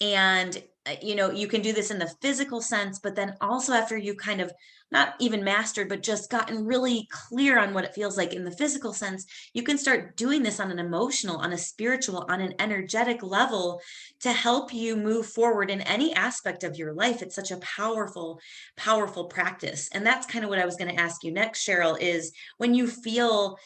And you can do this in the physical sense, but then also after you kind of not even mastered, but just gotten really clear on what it feels like in the physical sense, you can start doing this on an emotional, on a spiritual, on an energetic level to help you move forward in any aspect of your life. It's such a powerful, powerful practice. And that's kind of what I was going to ask you next, Cheryl, is when you feel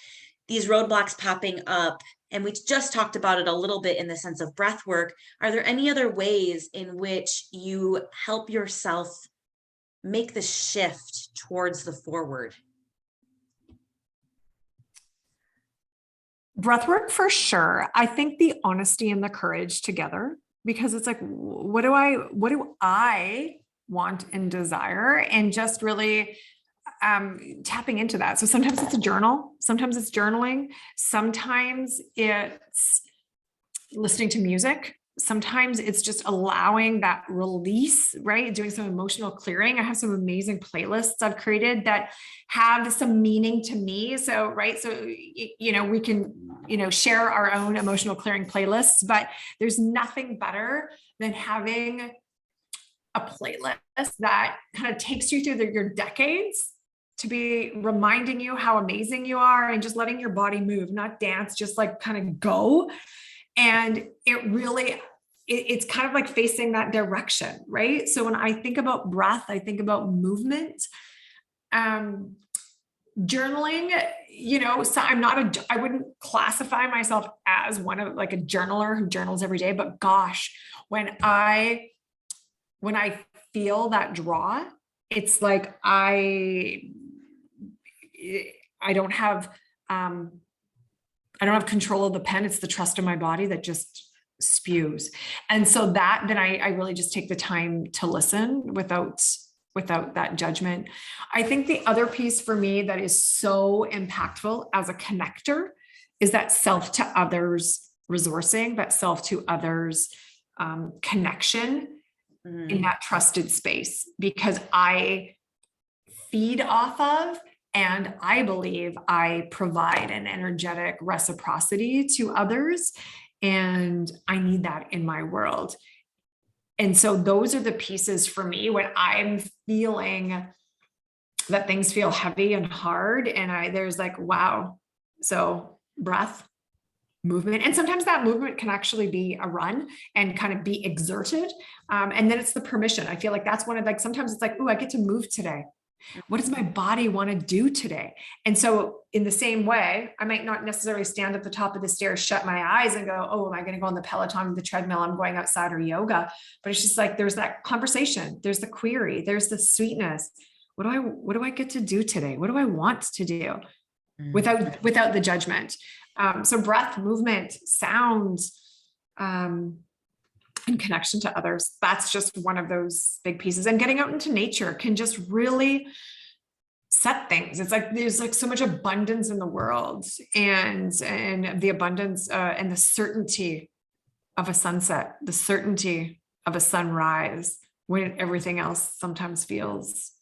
these roadblocks popping up, and we just talked about it a little bit in the sense of breath work, are there any other ways in which you help yourself make the shift towards the forward? Breath work for sure. I think the honesty and the courage together, because it's like, what do I want and desire? And just really tapping into that. So sometimes it's a journal, sometimes it's journaling, sometimes it's listening to music, sometimes it's just allowing that release, right? Doing some emotional clearing. I have some amazing playlists I've created that have some meaning to me. So, right. So, we can, share our own emotional clearing playlists, but there's nothing better than having a playlist that kind of takes you through your decades, to be reminding you how amazing you are and just letting your body move, not dance, just like kind of go. And it's kind of like facing that direction, right? So when I think about breath, I think about movement. Journaling, so I wouldn't classify myself as one of like a journaler who journals every day, but gosh, when I feel that draw, it's like I don't have control of the pen. It's the trust of my body that just spews. And so then I really just take the time to listen without that judgment. I think the other piece for me that is so impactful as a connector is that self to others resourcing, that self to others connection in that trusted space, because I feed off of, and I believe I provide an energetic reciprocity to others, and I need that in my world. And so those are the pieces for me when I'm feeling that things feel heavy and hard. And there's like, wow. So breath, movement. And sometimes that movement can actually be a run and kind of be exerted. And then it's the permission. I feel like that's one of like, sometimes it's like, oh, I get to move today. What does my body want to do today? And so in the same way, I might not necessarily stand at the top of the stairs, shut my eyes and go, oh, am I going to go on the Peloton, the treadmill? I'm going outside, or yoga. But it's just like, there's that conversation. There's the query. There's the sweetness. What do I get to do today? What do I want to do without the judgment? So breath, movement, sound, and connection to others. That's just one of those big pieces. And getting out into nature can just really set things. It's like, there's like so much abundance in the world, and the abundance and the certainty of a sunset, the certainty of a sunrise, when everything else sometimes feels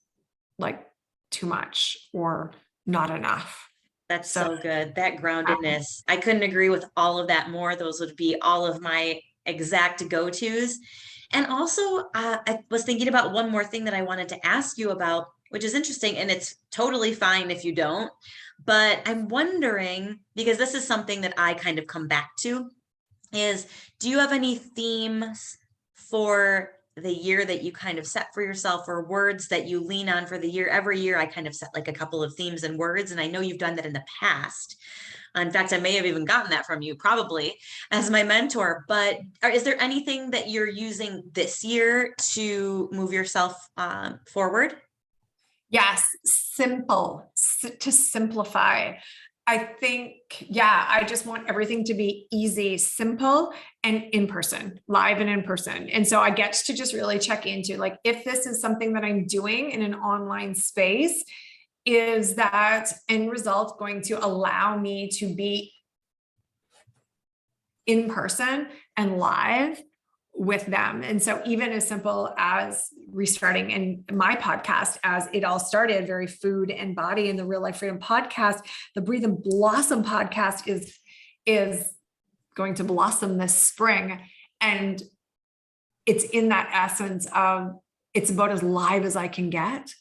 like too much or not enough. That's so good. That groundedness. I couldn't agree with all of that more. Those would be all of my exact go-tos. And also, I was thinking about one more thing that I wanted to ask you about, which is interesting, and it's totally fine if you don't, but I'm wondering, because this is something that I kind of come back to, is do you have any themes for the year that you kind of set for yourself, or words that you lean on for the year? Every year I kind of set like a couple of themes and words, and I know you've done that in the past. In fact, I may have even gotten that from you, probably, as my mentor. But is there anything that you're using this year to move yourself forward? Yes, to simplify. I think, I just want everything to be easy, simple, and in person, live and in person. And so I get to just really check into, like, if this is something that I'm doing in an online space, is that end result going to allow me to be in person and live with them? And so even as simple as restarting in my podcast, as it all started, very food and body, and the Real Life Freedom podcast, the Breathe and Blossom podcast is going to blossom this spring. And it's in that essence of, it's about as live as I can get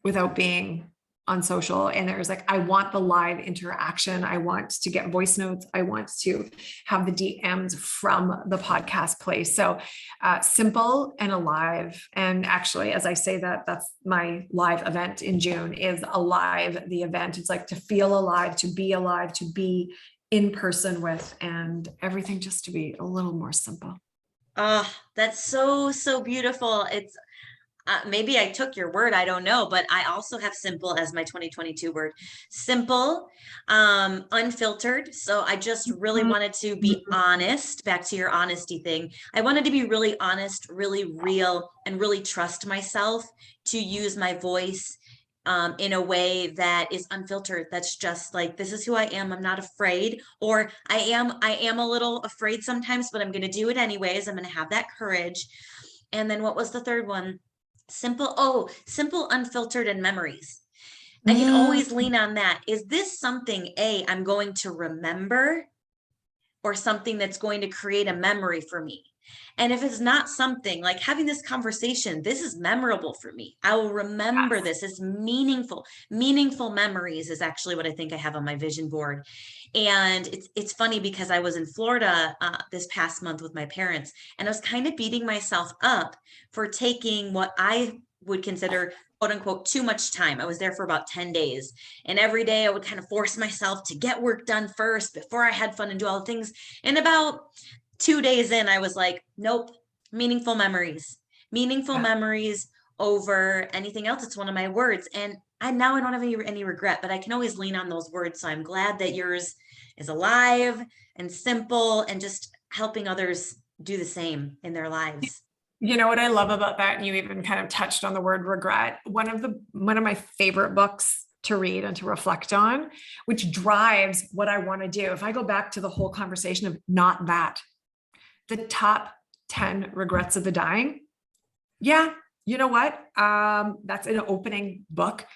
without being on social. And there's like, I want the live interaction. I want to get voice notes. I want to have the DMs from the podcast place. So simple and alive. And actually, as I say that, that's my live event in June, is Alive, the event. It's like to feel alive, to be in person with, and everything just to be a little more simple. Oh, that's so, so beautiful. It's maybe I took your word, I don't know, but I also have simple as my 2022 word. Simple, unfiltered. So I just really wanted to be honest, back to your honesty thing. I wanted to be really honest, really real, and really trust myself to use my voice in a way that is unfiltered. That's just like, this is who I am. I'm not afraid, or I am a little afraid sometimes, but I'm going to do it anyways. I'm going to have that courage. And then what was the third one? Simple, unfiltered, and memories. I can always lean on that. Is this something I'm going to remember, or something that's going to create a memory for me? And if it's not something like having this conversation, this is memorable for me. I will remember this. It's meaningful. Meaningful memories is actually what I think I have on my vision board. And it's funny because I was in Florida this past month with my parents, and I was kind of beating myself up for taking what I would consider, quote unquote, too much time. I was there for about 10 days. And every day I would kind of force myself to get work done first before I had fun and do all the things. And about 2 days in, I was like, nope, meaningful memories, over anything else. It's one of my words. And I don't have any regret, but I can always lean on those words. So I'm glad that yours is alive and simple and just helping others do the same in their lives. You know what I love about that? And you even kind of touched on the word regret. One of my favorite books to read and to reflect on, which drives what I want to do. If I go back to the whole conversation of not that, the top 10 regrets of the dying. Yeah. You know what? That's an opening book.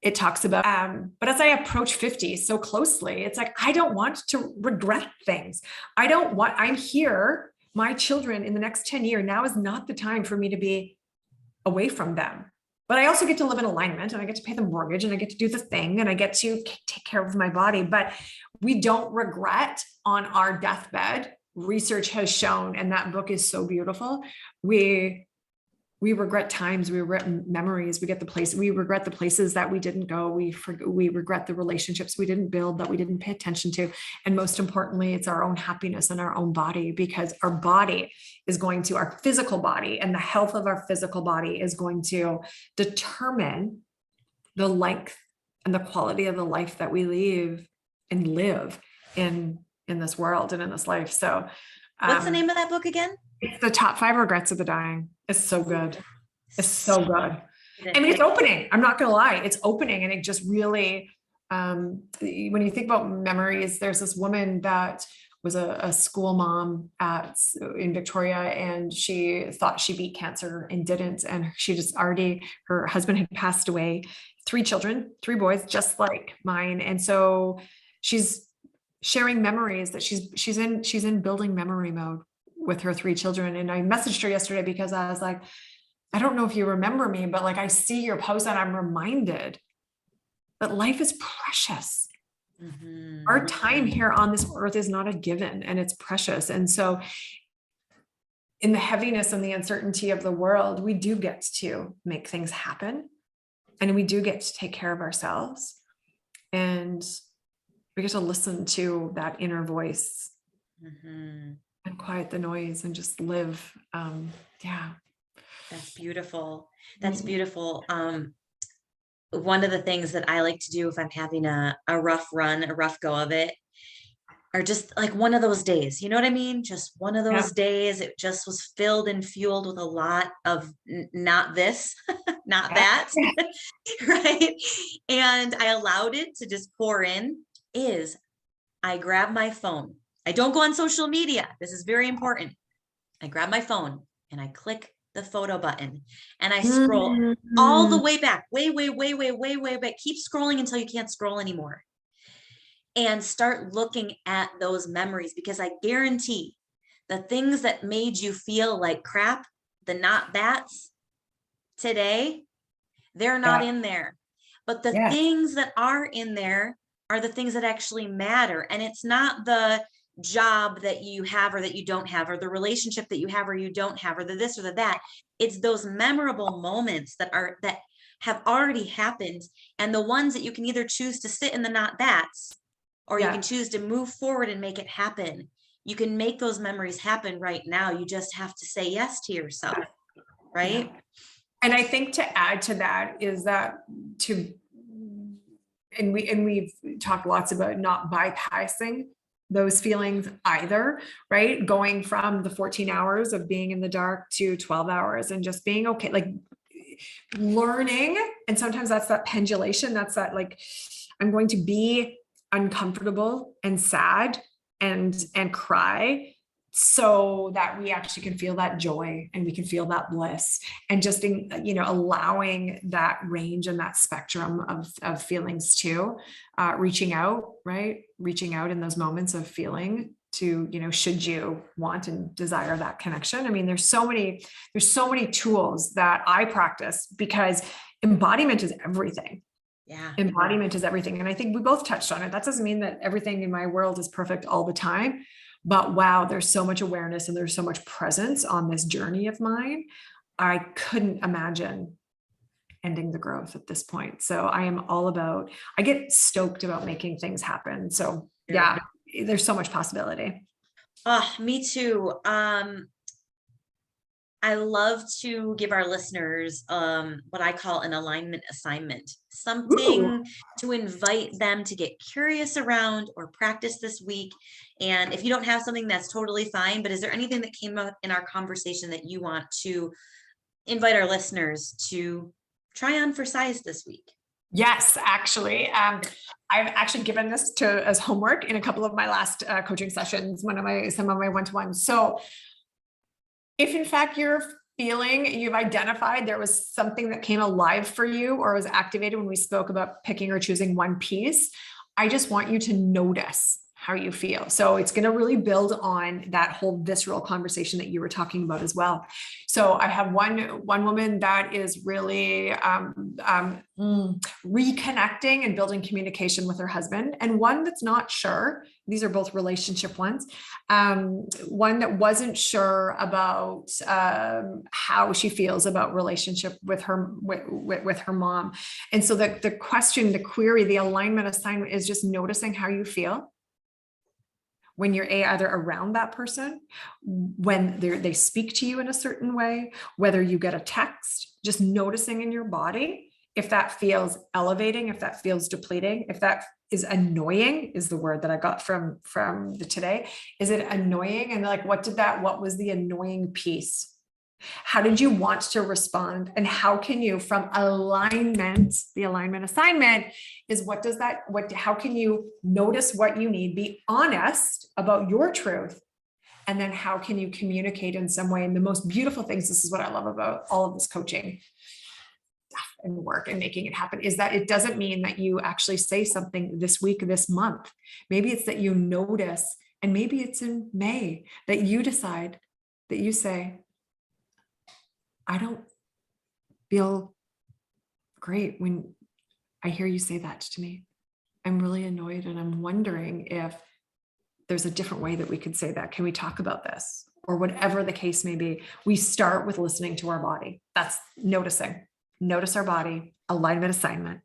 It talks about, but as I approach 50 so closely, it's like, I don't want to regret things. I'm here, my children in the next 10 years, now is not the time for me to be away from them. But I also get to live in alignment, and I get to pay the mortgage, and I get to do the thing, and I get to take care of my body. But we don't regret on our deathbed. Research has shown, and that book is so beautiful. We regret times, we regret memories, we regret the places that we didn't go. We regret the relationships we didn't build, that we didn't pay attention to. And most importantly, it's our own happiness in our own body, because our body is our physical body and the health of our physical body is going to determine the length and the quality of the life that we live in this world and in this life. So what's the name of that book again? It's the top 5 regrets of the dying. It's so good. It's so good. I mean, it's opening. I'm not going to lie. It's opening. And it just really, when you think about memories, there's this woman that was a school mom in Victoria, and she thought she beat cancer and didn't. And she just her husband had passed away, 3 children, 3 boys, just like mine. And so she's sharing memories that she's in building memory mode with her 3 children. And I messaged her yesterday because I was like, I don't know if you remember me, but like, I see your post and I'm reminded that life is precious. Mm-hmm. Our time here on this earth is not a given, and it's precious. And so in the heaviness and the uncertainty of the world, we do get to make things happen, and we do get to take care of ourselves, and we get to listen to that inner voice. Mm-hmm. And quiet the noise and just live. That's beautiful. That's beautiful. One of the things that I like to do if I'm having a rough run, a rough go of it, or just like one of those days, you know what I mean? Just one of those days, it just was filled and fueled with a lot of not this, not that, right? And I allowed it to just pour in. I grab my phone. I don't go on social media. This is very important. I grab my phone and I click the photo button and I scroll all the way back, way back. Keep scrolling until you can't scroll anymore, and start looking at those memories, because I guarantee the things that made you feel like crap, the not that's today, they're not in there. But the things that are in there are the things that actually matter. And it's not the job that you have or that you don't have, or the relationship that you have or you don't have, or the this or the that. It's those memorable moments that have already happened, and the ones that you can either choose to sit in the not that's, or you can choose to move forward and make it happen. You can make those memories happen right now. You just have to say yes to yourself, right? Yeah. And I think to add to that is that we've talked lots about not bypassing those feelings either, right? Going from the 14 hours of being in the dark to 12 hours and just being okay. Like, learning. And sometimes that's that pendulation. That's that, like, I'm going to be uncomfortable and sad and cry so that we actually can feel that joy and we can feel that bliss, and just allowing that range and that spectrum of feelings too, reaching out in those moments of feeling to, should you want and desire that connection. I mean, there's so many tools that I practice, because embodiment is everything. Yeah. Embodiment is everything. And I think we both touched on it. That doesn't mean that everything in my world is perfect all the time, but wow, there's so much awareness and there's so much presence on this journey of mine. I couldn't imagine ending the growth at this point. So I get stoked about making things happen. So yeah, there's so much possibility. Oh, me too. I love to give our listeners what I call an alignment assignment, something Ooh. to invite them to get curious around or practice this week. And if you don't have something, that's totally fine. But is there anything that came up in our conversation that you want to invite our listeners to try on for size this week? Yes, actually. I've actually given this as homework in a couple of my last coaching sessions, some of my one-to-ones. So if in fact you've identified there was something that came alive for you or was activated when we spoke about picking or choosing one piece, I just want you to notice how you feel. So it's going to really build on that whole visceral conversation that you were talking about as well. So I have one woman that is really reconnecting and building communication with her husband, and one that's not sure. These are both relationship ones. One that wasn't sure about how she feels about relationship with her mom. And so the question, the query, the alignment assignment is just noticing how you feel when you're either around that person, when they speak to you in a certain way, whether you get a text, just noticing in your body if that feels elevating, if that feels depleting, if that is annoying, is the word that I got from today. Is it annoying? And like, what was the annoying piece? How did you want to respond? And how can you, from alignment, the alignment assignment is how can you notice what you need, be honest about your truth, and then how can you communicate in some way? And the most beautiful things, this is what I love about all of this coaching and work and making it happen, is that it doesn't mean that you actually say something this week, this month. Maybe it's that you notice, and maybe it's in May that you decide, that you say, I don't feel great when I hear you say that to me. I'm really annoyed, and I'm wondering if there's a different way that we could say that. Can we talk about this? Or whatever the case may be. We start with listening to our body. That's noticing. Notice our body, alignment assignment.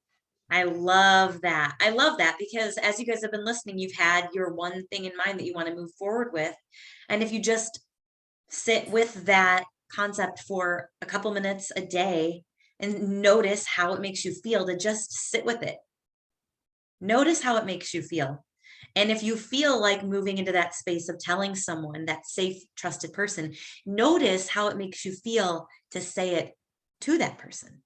I love that. I love that, because as you guys have been listening, you've had your one thing in mind that you want to move forward with. And if you just sit with that concept for a couple minutes a day and notice how it makes you feel, to just sit with it. Notice how it makes you feel. And if you feel like moving into that space of telling someone, that safe, trusted person, notice how it makes you feel to say it to that person.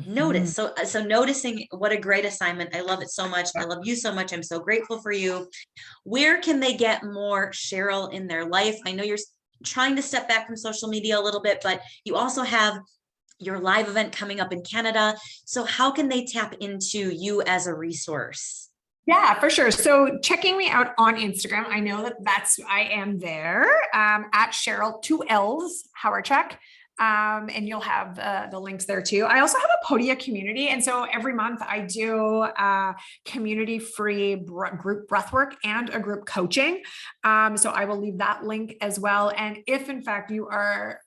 Notice. So noticing, what a great assignment. I love it so much. I love you so much. I'm so grateful for you. Where can they get more Cheryl in their life? I know you're trying to step back from social media a little bit, but you also have your live event coming up in Canada. So how can they tap into you as a resource? Yeah, for sure. So checking me out on Instagram. I know I am there at Cheryl, 2 L's, Hawrychuk. And you'll have the links there too. I also have a Podia community. And so every month I do community free group breathwork and a group coaching. So I will leave that link as well. And if in fact you are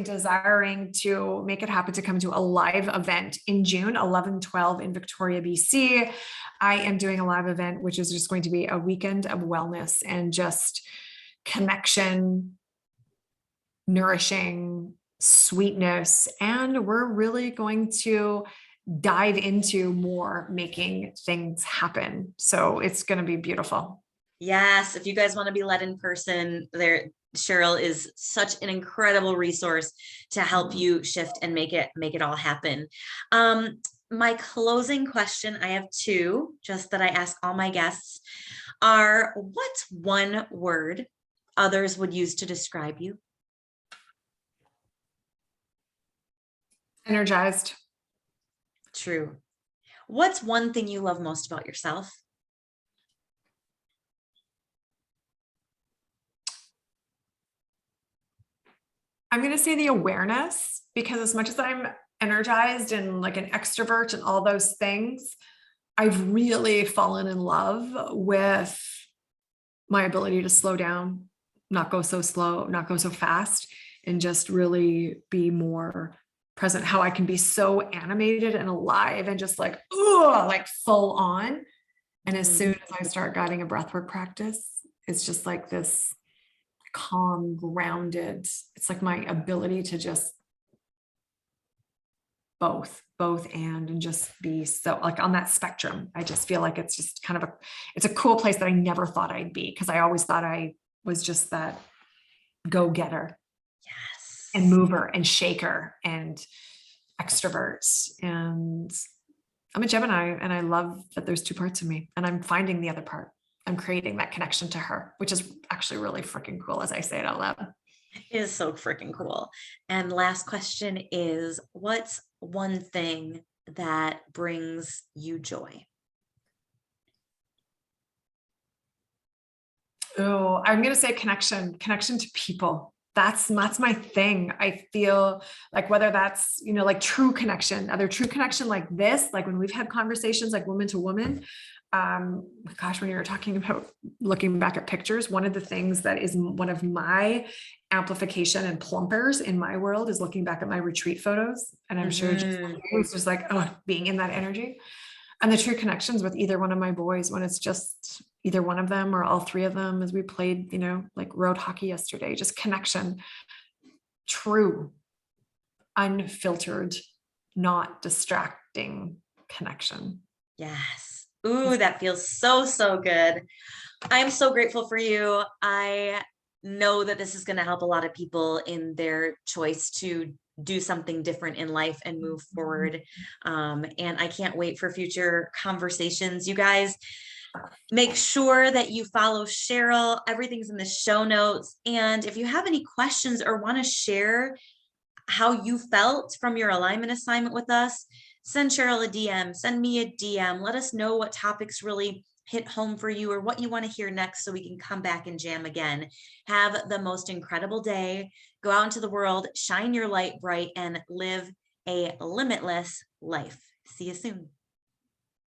desiring to make it happen, to come to a live event in June, 11-12 in Victoria, BC, I am doing a live event, which is just going to be a weekend of wellness and just connection, nourishing sweetness. And we're really going to dive into more making things happen. So it's going to be beautiful. Yes. If you guys want to be led in person, Cheryl is such an incredible resource to help you shift and make it all happen. My closing question, I have two, just that I ask all my guests, are what's one word others would use to describe you? Energized. True. What's one thing you love most about yourself? I'm going to say the awareness, because as much as I'm energized and like an extrovert and all those things, I've really fallen in love with my ability to slow down, not go so slow, not go so fast, and just really be more present. How I can be so animated and alive and just like, oh, like full on. And as soon as I start guiding a breathwork practice, it's just like this calm, grounded. It's like my ability to just both and just be so like on that spectrum. I just feel like it's just kind of it's a cool place that I never thought I'd be, because I always thought I was just that go-getter. Yes. And mover and shaker and extrovert. And I'm a Gemini, and I love that there's two parts of me, and I'm finding the other part. I'm creating that connection to her, which is actually really freaking cool as I say it out loud. It is so freaking cool. And last question is, what's one thing that brings you joy? Oh, I'm going to say connection to people. That's my thing. I feel like whether that's, like true connection, either true connection like this, like when we've had conversations like woman to woman, gosh, when you were talking about looking back at pictures, one of the things that is one of my amplification and plumpers in my world is looking back at my retreat photos. And I'm sure it's just like, oh, being in that energy. And the true connections with either one of my boys, when it's just either one of them or all three of them, as we played, like road hockey yesterday, just connection, true, unfiltered, not distracting connection. Yes. Ooh, that feels so, so good. I'm so grateful for you. I know that this is going to help a lot of people in their choice to do something different in life and move forward. And I can't wait for future conversations. You guys, make sure that you follow Cheryl. Everything's in the show notes. And if you have any questions or want to share how you felt from your alignment assignment with us, send Cheryl a DM, send me a DM. Let us know what topics really hit home for you or what you want to hear next, so we can come back and jam again. Have the most incredible day. Go out into the world, shine your light bright, and live a limitless life. See you soon.